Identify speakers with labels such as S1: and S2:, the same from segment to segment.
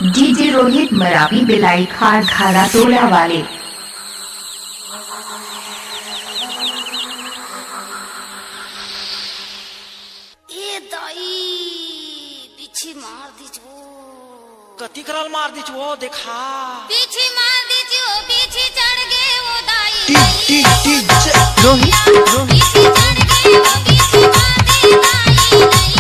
S1: DJ Rohit Maravi बिलाई खार खारा टोला वाले।
S2: ए दाई पीछे मार दीजो।
S3: कथी करल मार दीजो देखा।
S2: पीछे मार दीजो, पीछे चढ़ गए वो दाई।
S1: रोहित
S2: पीछे चढ़ गए वो, पीछे मार दे दाई। नहीं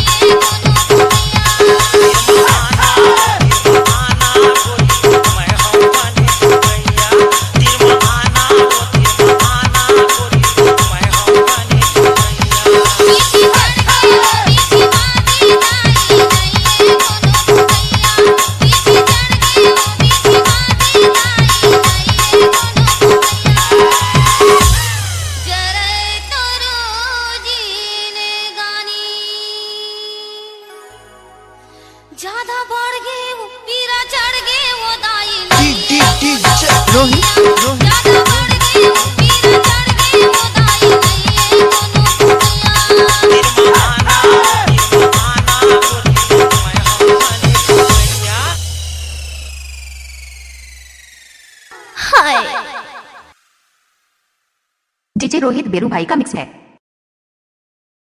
S2: ज्यादा बढ़ गए वो, पीरा चढ़ गए वो दाई।
S1: रोहित
S2: ज्यादा बढ़ गए वो, पीरा चढ़ गए वो दाई। नहीं
S1: डीजे रोहित बेरू भाई का मिक्स है।